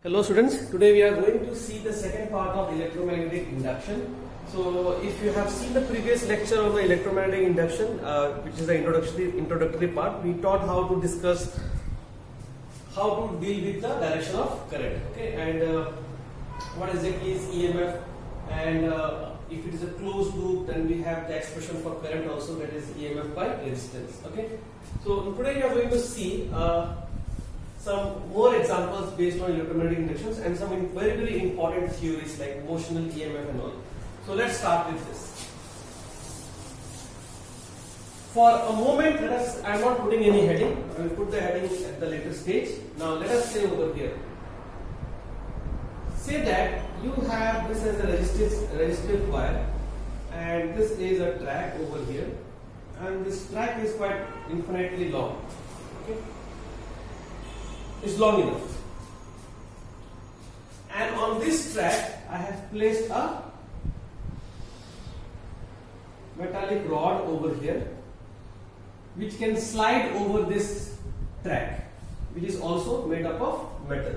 Hello students, today we are going to see the second part of electromagnetic induction. So if you have seen the previous lecture of the electromagnetic induction, which is the introductory part, we taught how to discuss how to deal with the direction of current, okay, and what exactly is EMF, and if it is a closed loop, then we have the expression for current also, that is EMF by resistance, okay. So today we are going to see some more examples based on electromagnetic inductions and some very important theories like motional EMF and all. So let's start with this. For a moment, I am not putting any heading. I will put the heading at the later stage. Now let us say over here. Say that you have this as a resistive wire, and this is a track over here, and this track is quite infinitely long. Okay. Is long enough, and on this track I have placed a metallic rod over here which can slide over this track, which is also made up of metal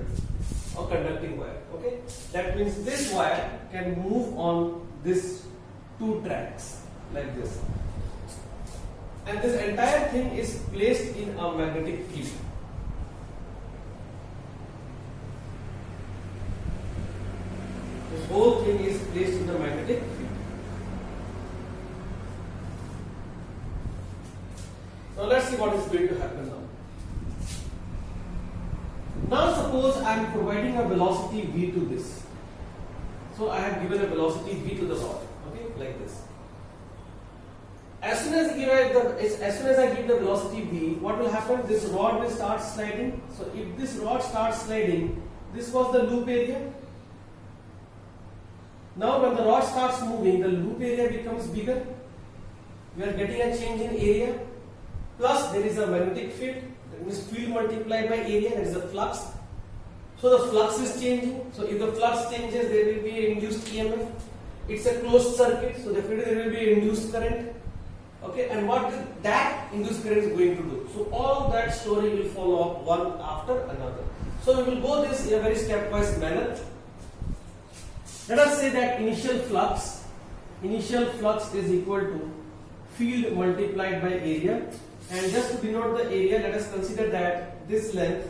or conducting wire. Okay, that means this wire can move on this two tracks like this, and this entire thing is placed in a magnetic field. This whole thing is placed in the magnetic field. Now let's see what is going to happen now. Now suppose I am providing a velocity v to this. So I have given a velocity v to the rod, okay, like this. As soon as I give the velocity v, what will happen? This rod will start sliding. So if this rod starts sliding, this was the loop area. Now when the rod starts moving, the loop area becomes bigger. We are getting a change in area. Plus there is a magnetic field. That means field multiplied by area, that is the flux. So the flux is changing. So if the flux changes, there will be an induced EMF. It's a closed circuit, so definitely there will be induced current. Okay, and what that induced current is going to do? So all that story will follow up one after another. So we will go this in a very stepwise manner. Let us say that initial flux is equal to field multiplied by area, and just to denote the area, let us consider that this length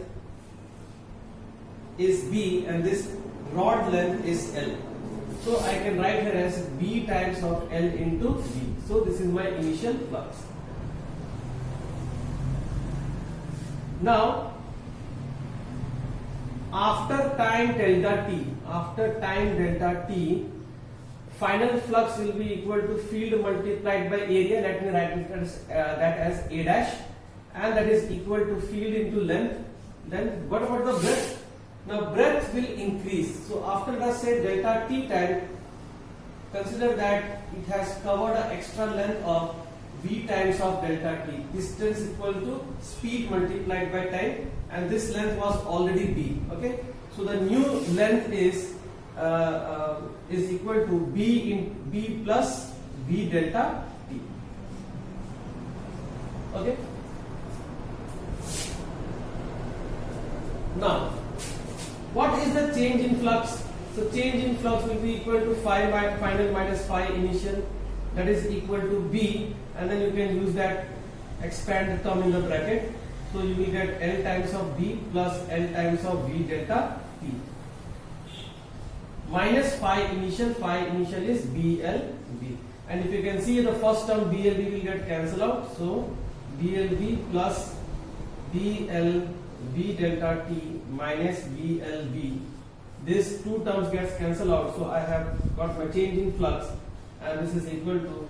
is B and this rod length is L. So I can write here as B times of L into V. So this is my initial flux. Now after time delta t, final flux will be equal to field multiplied by area. Let me write that as A dash, and that is equal to field into length. Then what about the breadth? Now breadth will increase. So after let us say delta t time, consider that it has covered an extra length of v times of delta t. Distance equal to speed multiplied by time, and this length was already b. Okay, so the new length is equal to b plus v delta t. Okay. Now, what is the change in flux? So change in flux will be equal to phi final minus phi initial, that is equal to b, and then you can use that, expand the term in the bracket. So you will get L times of B plus L times of V delta T. Minus phi initial is BLV. And if you can see the first term BLV will get cancelled out. So BLV plus BLV delta T minus BLV. These two terms gets cancelled out. So I have got my change in flux, and this is equal to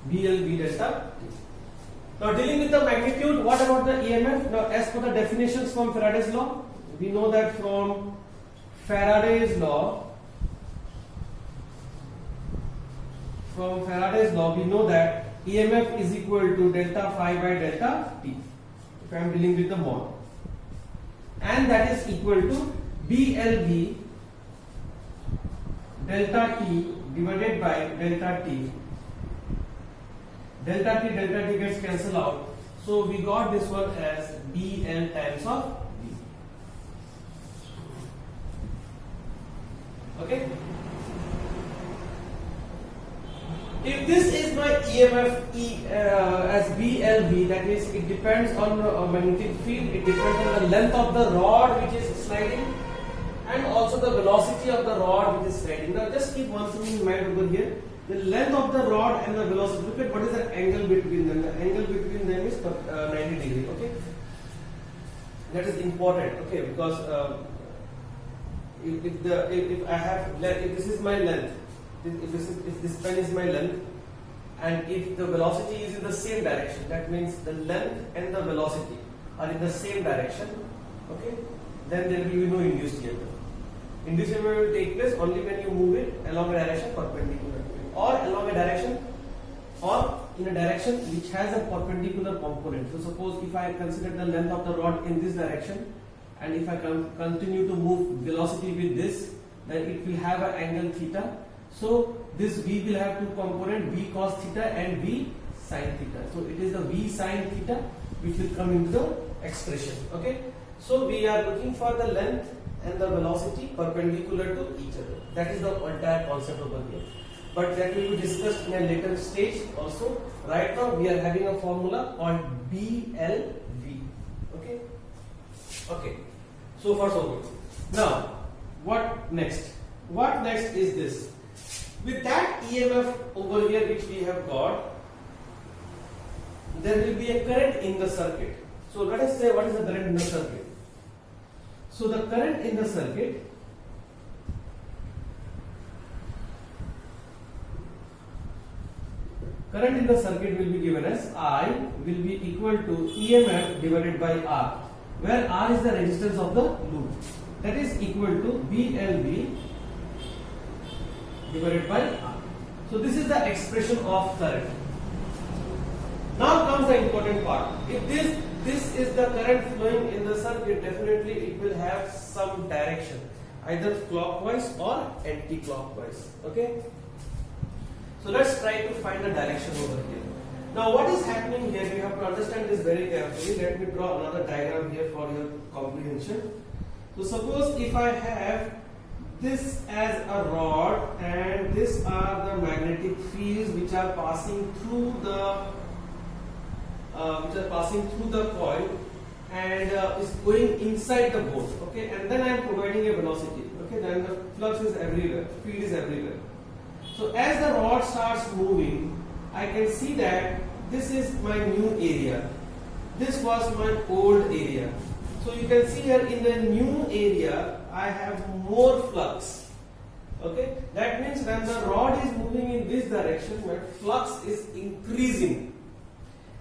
BLV delta T. Now dealing with the magnitude, what about the EMF? Now as per the definitions from Faraday's law, we know that from Faraday's law, we know that EMF is equal to delta phi by delta t, if I am dealing with the mode, and that is equal to BLV delta t divided by delta t. Delta t gets cancelled out. So we got this one as BL times of V. Okay. If this is my EMF as BLV, that means it depends on magnetic field, it depends on the length of the rod which is sliding, and also the velocity of the rod which is sliding. Now just keep one thing in mind over here. The length of the rod and the velocity. Look at what is the angle between them. The angle between them is 90 degree. Okay. That is important. Okay, because if I have if this is my length, if this pen is my length, and if the velocity is in the same direction, that means the length and the velocity are in the same direction. Okay, then there will be no induced EMF. Induced EMF will take place only when you move it along a direction perpendicular to it, or along a direction, or in a direction which has a perpendicular component. So suppose if I consider the length of the rod in this direction, and if I continue to move velocity with this, then it will have an angle theta. So this V will have two components, V cos theta and V sin theta. So it is the V sin theta which will come into the expression. Okay. So we are looking for the length and the velocity perpendicular to each other. That is the entire concept over here. But that will be discussed in a later stage also. Right now we are having a formula called BLV. Okay. Okay. So far so good. Now what next? What next is this? With that EMF over here which we have got, there will be a current in the circuit. So let us say what is the current in the circuit. So the current in the circuit will be given as I will be equal to EMF divided by R, where R is the resistance of the loop. That is equal to BLV divided by R. So this is the expression of current. Now comes the important part. If this is the current flowing in the circuit, definitely it will have some direction, either clockwise or anti-clockwise. Okay. So let's try to find the direction over here. Now what is happening here? You have to understand this very carefully. Let me draw another diagram here for your comprehension. So suppose if I have this as a rod and this are the magnetic fields which are passing through the coil and is going inside the boat. Okay, and then I am providing a velocity. Okay, then the flux is everywhere, field is everywhere. So as the rod starts moving, I can see that this is my new area. This was my old area. So you can see here in the new area, I have more flux. Okay, that means when the rod is moving in this direction, my flux is increasing.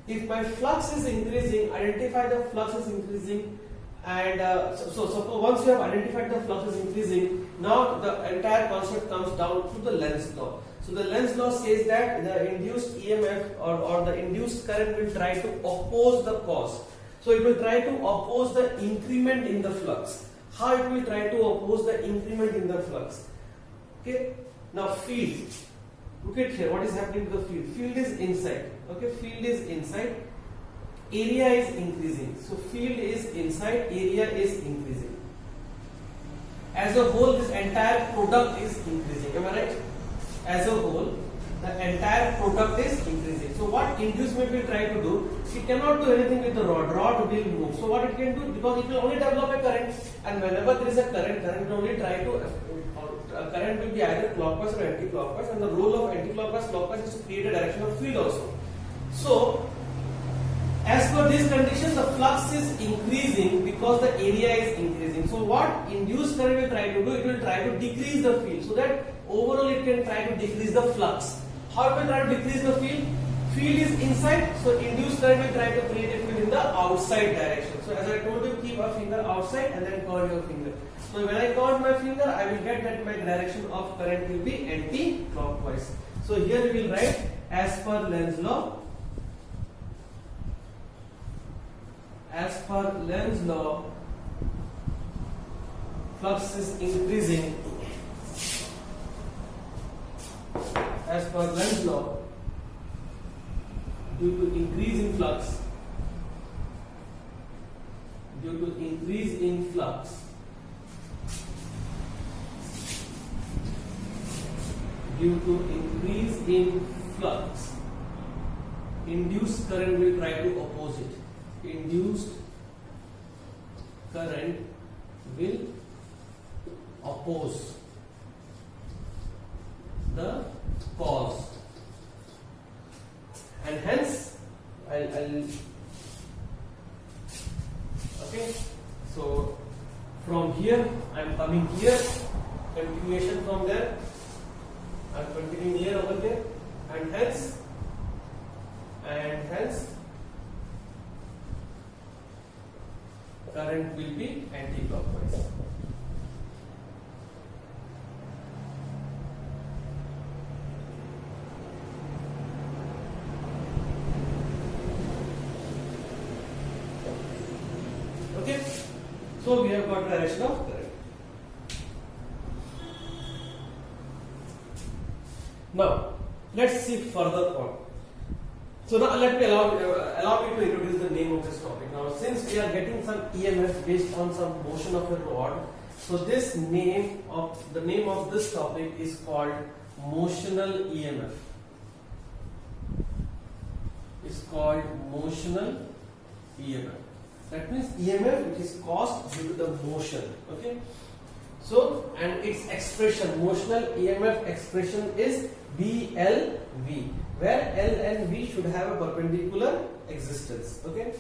If my flux is increasing, identify the flux is increasing, and so once you have identified the flux is increasing, now the entire concept comes down to the Lenz's law. So the Lenz's law says that the induced EMF or the induced current will try to oppose the cause. So it will try to oppose the increment in the flux. How it will try to oppose the increment in the flux? Okay. Now field. Look at here. What is happening to the field? Field is inside. Okay. Field is inside. Area is increasing. So field is inside. Area is increasing. As a whole, this entire product is increasing. Am I right? As a whole, the entire product is increasing. So what inducement will try to do? It cannot do anything with the rod. Rod will move. So what it can do? Because it will only develop a current, and whenever there is a current will only try to current will be either clockwise or anti-clockwise, and the role of anti-clockwise clockwise is to create a direction of field also. So as per this condition, the flux is increasing because the area is increasing. So what induced current will try to do? It will try to decrease the field, so that overall it can try to decrease the flux. How it will try to decrease the field? Field is inside, so induced current will try to create a field in the outside direction. So as I told you, keep a finger outside and then curve your finger. So when I curve my finger, I will get that my direction of current will be anti-clockwise. So here we will write as per Lenz's law. As per Lenz's law, flux is increasing. As per Lenz's law, due to increase in flux, due to increase in flux, induced current will try to oppose it. Induced current will oppose the cause, and hence I'll okay. So from here I am coming here, continuation from there, I am continuing here over there, and hence current will be anti-clockwise. Okay, so we have got direction of current. Now let's see further on. So now let me allow me to introduce the name of this topic. Now, since we are getting some EMF based on some motion of a rod, so the name of this topic is called motional EMF. It's called motional EMF. That means EMF which is caused due to the motion. Okay. So, and its expression, motional EMF expression is BLV, where L and V should have a perpendicular existence. Okay.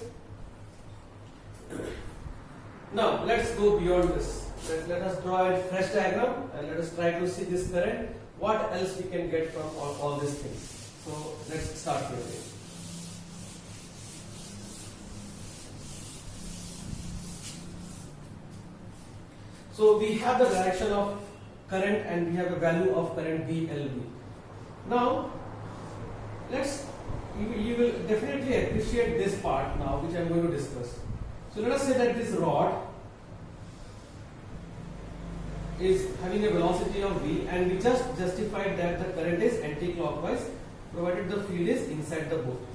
Now let's go beyond this. Let us draw a fresh diagram and let us try to see this current. What else we can get from all these things? So let's start here. So we have the direction of current and we have the value of current VLV. Now you will definitely appreciate this part now, which I am going to discuss. So let us say that this rod is having a velocity of V, and we just justified that the current is anti-clockwise provided the field is inside the boat.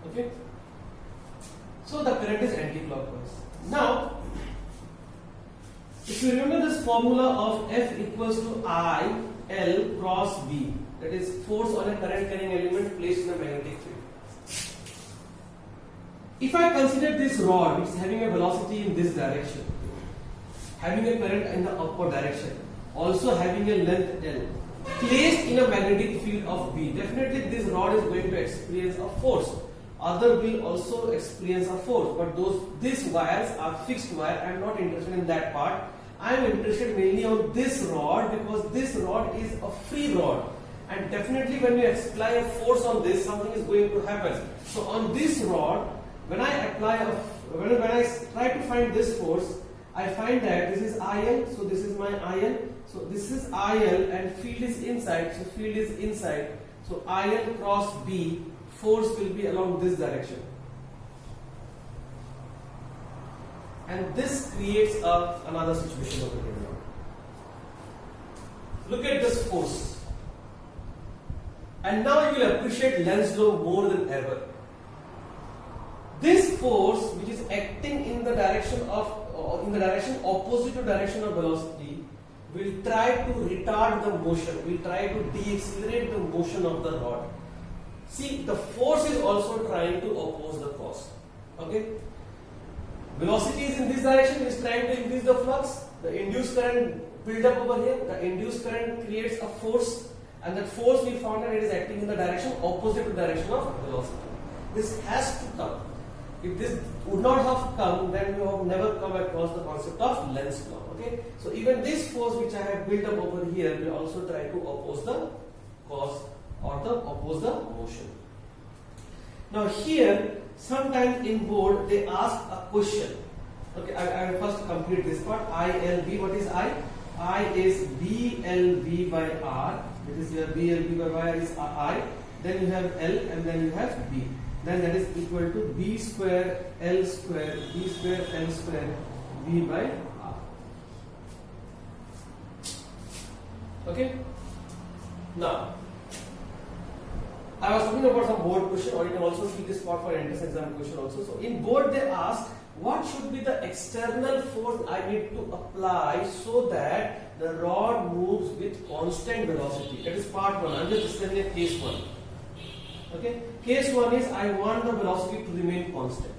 Okay. So the current is anti-clockwise. Now, if you remember this formula of F equals to I L cross B, that is force on a current carrying element placed in a magnetic field. If I consider this rod which is having a velocity in this direction, having a current in the upward direction, also having a length L, placed in a magnetic field of B, definitely this rod is going to experience a force. Other will also experience a force, but these wires are fixed wire. I am not interested in that part. I am interested mainly on this rod, because this rod is a free rod, and definitely when you apply a force on this, something is going to happen. So on this rod, when I try to find this force, I find that this is IL, so this is my IL, so this is IL and field is inside, so field is inside, so IL cross B, force will be along this direction. And this creates another situation over here now. Look at this force. And now you will appreciate Lenz's law more than ever. This force, which is acting in the direction opposite to direction of velocity, will try to retard the motion, will try to deaccelerate the motion of the rod. See, the force is also trying to oppose the cause. Okay? Velocity is in this direction, is trying to increase the flux. The induced current build up over here. The induced current creates a force, and that force we found that it is acting in the direction opposite to direction of velocity. This has to come. If this would not have come, then we have never come across the concept of Lenz's law. Okay? So even this force which I have built up over here will also try to oppose the cause or oppose the motion. Now here, sometimes in board they ask a question. Okay, I will first complete this part. ILV, what is I? I is BLV by R. That is your BLV by Y is I. Then you have L and then you have B. Then that is equal to B square L square B square L square V by R. Okay. Now, I was talking about some board question, or you can also see this part for entrance exam question also. So in board they ask what should be the external force I need to apply so that the rod moves with constant velocity? That is part 1. I am just discussing a case 1. Okay, case 1 is I want the velocity to remain constant.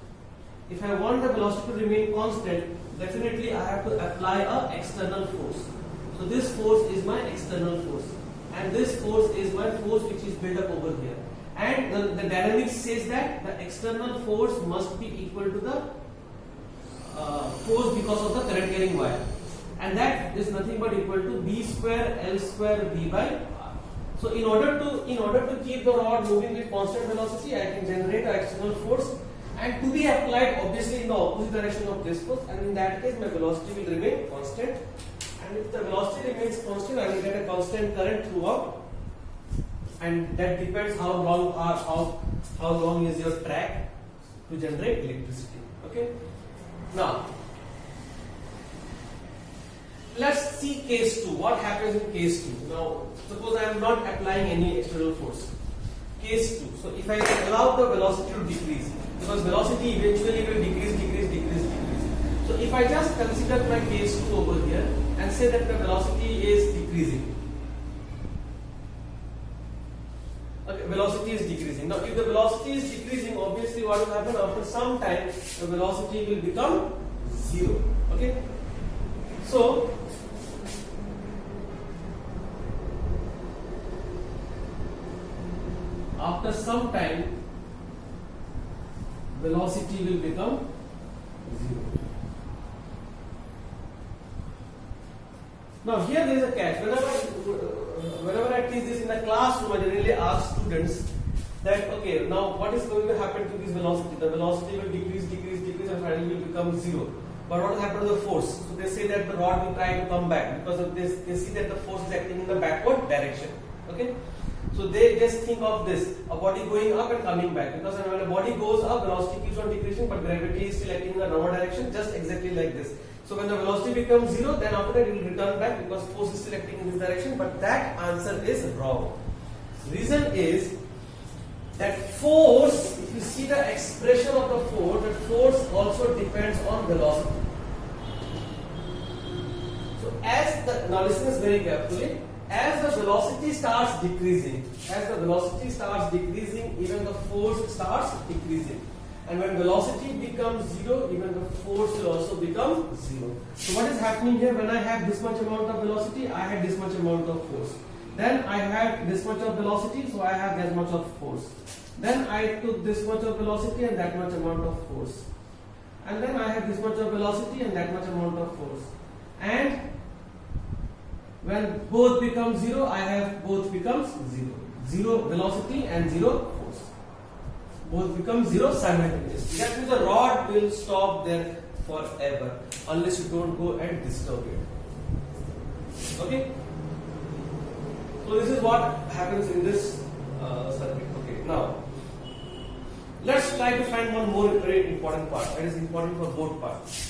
If I want the velocity to remain constant, definitely I have to apply a external force. So this force is my external force, and this force is my force which is built up over here. And the dynamics says that the external force must be equal to the force because of the current carrying wire, and that is nothing but equal to B square L square V by R. So in order to keep the rod moving with constant velocity, I can generate an external force, and to be applied obviously in the opposite direction of this force, and in that case my velocity will remain constant. And if the velocity remains constant, I will get a constant current throughout, and that depends how long is your track to generate electricity. Okay. Now let's see case 2. What happens in case 2? Now suppose I am not applying any external force. Case 2. So if I allow the velocity to decrease, because velocity eventually will decrease. So if I just consider my case 2 over here and say that the velocity is decreasing. Okay, velocity is decreasing. Now if the velocity is decreasing, obviously what will happen after some time, the velocity will become 0. Okay. So after some time, velocity will become 0. Now here there is a catch. Whenever I teach this in the classroom, I generally ask students that, okay, now what is going to happen to this velocity? The velocity will decrease and finally will become 0. But what will happen to the force? So they say that the rod will try to come back because of this. They see that the force is acting in the backward direction. Okay. So they just think of this, a body going up and coming back, because when a body goes up, velocity keeps on decreasing, but gravity is still acting in the downward direction, just exactly like this. So when the velocity becomes 0, then after that it will return back because force is still acting in this direction, but that answer is wrong. Reason is that force, if you see the expression of the force, that force also depends on velocity. So now listen this very carefully. As the velocity starts decreasing, even the force starts decreasing. And when velocity becomes 0, even the force will also become 0. So what is happening here? When I have this much amount of velocity, I had this much amount of force. Then I had this much of velocity, so I have that much of force. Then I took this much of velocity and that much amount of force. And then I have this much of velocity and that much amount of force. And when both become 0, I have both becomes 0. 0 velocity and 0 force. Both become 0 simultaneously. That means the rod will stop there forever unless you don't go and disturb it. Okay? So this is what happens in this circuit. Okay, now let's try to find one more very important part. That is important for both parts.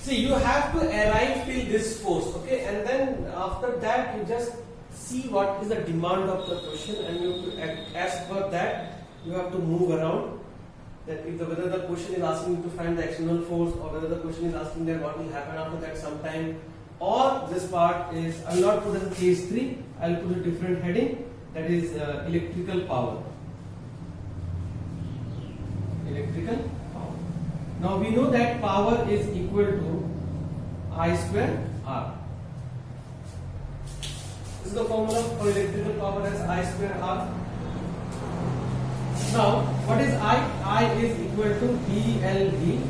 See, you have to arrive till this force, okay, and then after that you just see what is the demand of the question, and you have to, as per that, you have to move around. That if whether the question is asking you to find the external force, or whether the question is asking that what will happen after that sometime, or this part is, I will not put as case 3, I will put a different heading, that is electrical power. Electrical power. Now we know that power is equal to I square R. This is the formula for electrical power as I square R. Now, what is I? I is equal to PLV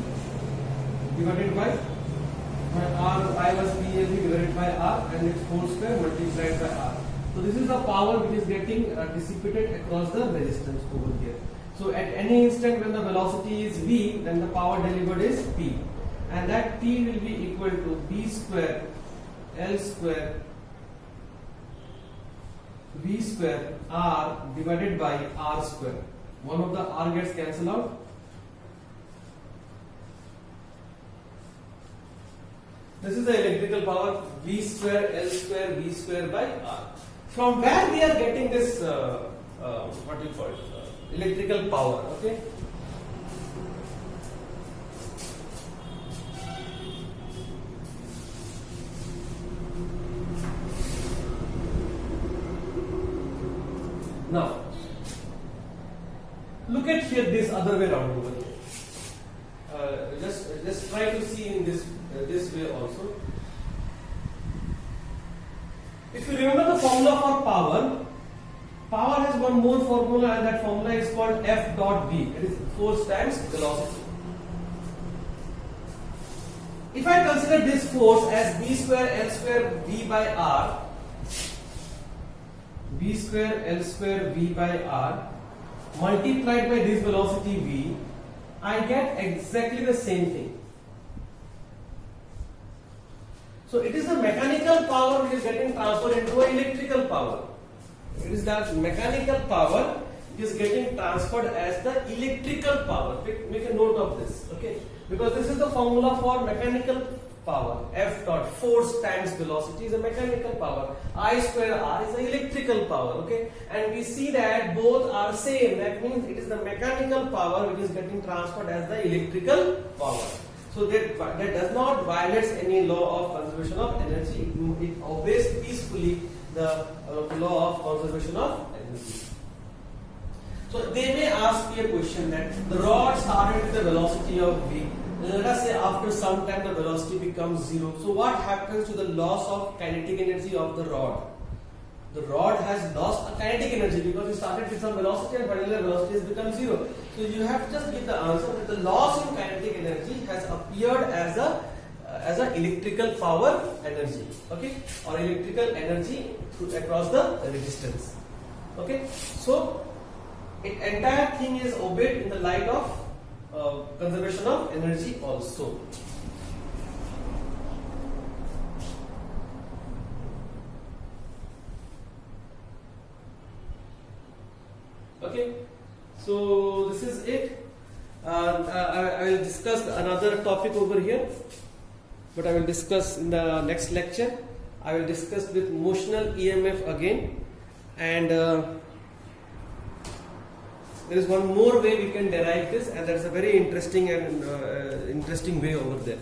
divided by R. I was PLV divided by R, and its whole square multiplied by R. So this is the power which is getting dissipated across the resistance over here. So at any instant when the velocity is V, then the power delivered is P, and that P will be equal to B square L square V square R divided by R square. One of the R gets cancelled out. This is the electrical power, V square L square V square by R. From where we are getting this what do you call it, electrical power. Okay. Now look at here this other way around over here. Just try to see in this way also. If you remember the formula for power has one more formula, and that formula is called F dot V. It is force times velocity. If I consider this force as B square L square V by R, B square L square V by R multiplied by this velocity V, I get exactly the same thing. So it is the mechanical power which is getting transferred into an electrical power. It is that mechanical power which is getting transferred as the electrical power. Make a note of this, okay? Because this is the formula for mechanical power. F dot force times velocity is a mechanical power. I square R is the electrical power, okay? And we see that both are same. That means it is the mechanical power which is getting transferred as the electrical power. So that does not violate any law of conservation of energy. It obeys peacefully the law of conservation of energy. So they may ask me a question that the rod started with the velocity of v. Let us say after some time the velocity becomes 0. So what happens to the loss of kinetic energy of the rod? The rod has lost a kinetic energy because it started with some velocity and finally the velocity has become 0. So you have to just give the answer that the loss in kinetic energy has appeared as a electrical power energy, okay, or electrical energy across the resistance, okay. So entire thing is obeyed in the light of conservation of energy also. Okay, so this is it. I will discuss another topic over here, but I will discuss in the next lecture. I will discuss with motional EMF again, and there is one more way we can derive this, and that is a very interesting and interesting way over there.